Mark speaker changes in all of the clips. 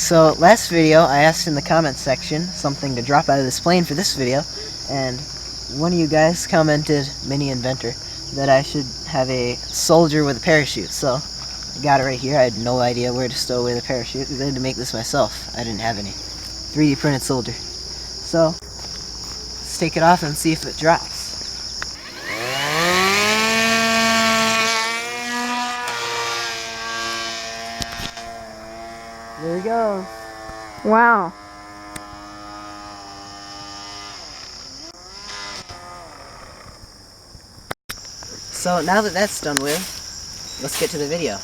Speaker 1: So last video I asked in the comments section something to drop out of this plane for this video, and one of you guys commented, Mini Inventor, that I should have a soldier with a parachute. So I got it right here. I had no idea where to stow away the parachute because I had to make this myself. I didn't have any 3D printed soldier. So let's take it off and see if it drops. There we go.
Speaker 2: Wow.
Speaker 1: So now that that's done with, let's get to the video.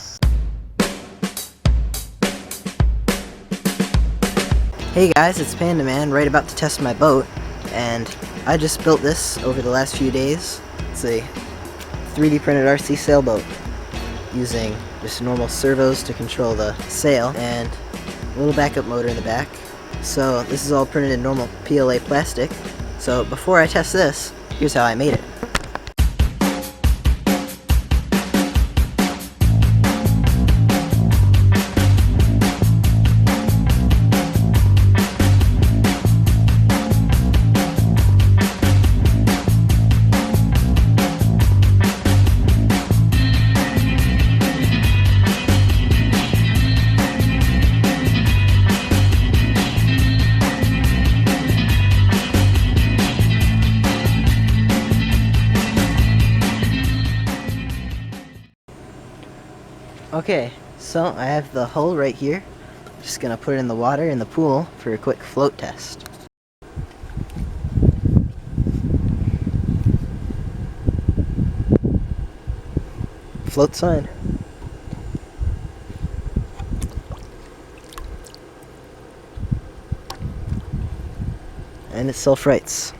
Speaker 1: Hey guys, it's Panda Man, right about to test my boat, and I just built this over the last few days. It's a 3D printed RC sailboat using just normal servos to control the sail and a little backup motor in the back. So this is all printed in normal PLA plastic. So before I test this, here's how I made it. Okay, so I have the hull right here. Just gonna put it in the water in the pool for a quick float test. Float's fine. And it self-rights.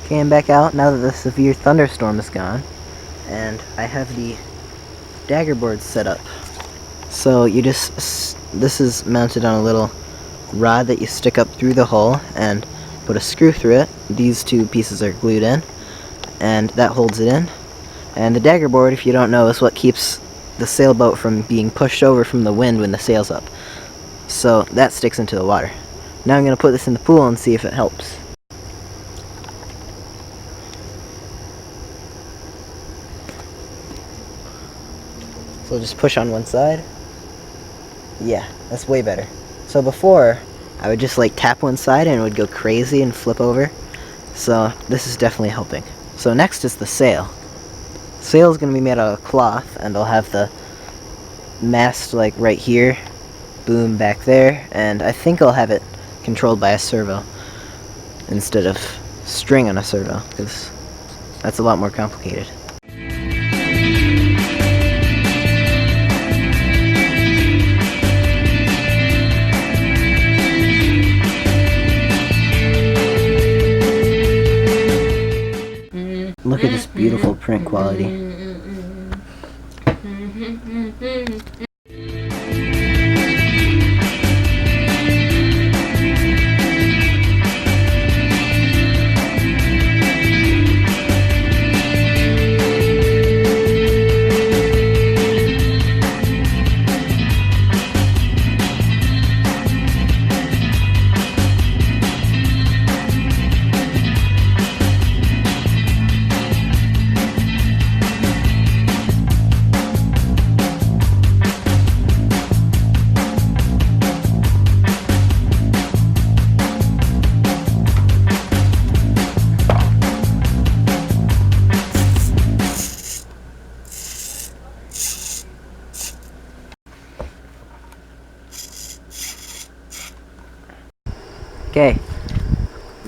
Speaker 1: Came back out now that the severe thunderstorm is gone, and I have the dagger board set up. So you just, this is mounted on a little rod that you stick up through the hull and put a screw through it. These two pieces are glued in, and that holds it in. And the dagger board, if you don't know, is what keeps the sailboat from being pushed over from the wind when the sail's up. So that sticks into the water. Now I'm going to put this in the pool and see if it helps. So just push on one side. Yeah, that's way better. So before, I would just like tap one side and it would go crazy and flip over. So this is definitely helping. So next is the sail. The sail is going to be made out of cloth, and I'll have the mast like right here, boom back there, and I think I'll have it controlled by a servo instead of string on a servo, because that's a lot more complicated. Look at this beautiful print quality.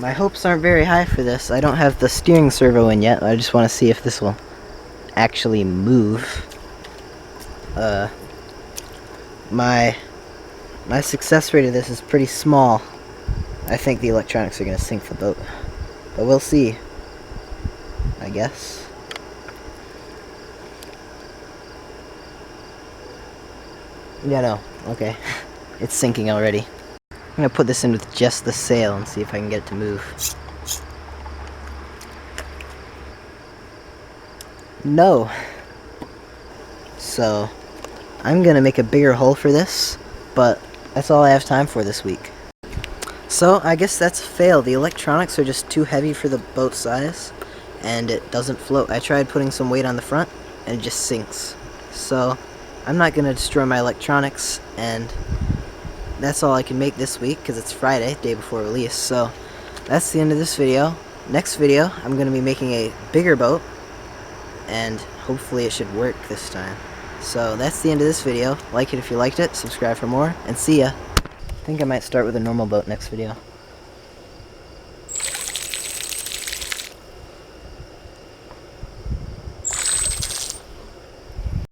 Speaker 1: my hopes aren't very high for this. I don't have the steering servo in yet. I just want to see if this will actually move. My success rate of this is pretty small. I think the electronics are going to sink the boat. But we'll see, I guess. Yeah, no. Okay. It's sinking already. I'm going to put this in with just the sail and see if I can get it to move. No. So, I'm going to make a bigger hole for this, but that's all I have time for this week. So, I guess that's a fail. The electronics are just too heavy for the boat size, and it doesn't float. I tried putting some weight on the front, and it just sinks. So, I'm not going to destroy my electronics, and that's all I can make this week, because it's Friday, day before release. So, that's the end of this video. Next video, I'm going to be making a bigger boat, and hopefully it should work this time. So that's the end of this video. Like it if you liked it, subscribe for more, and see ya. I think I might start with a normal boat next video.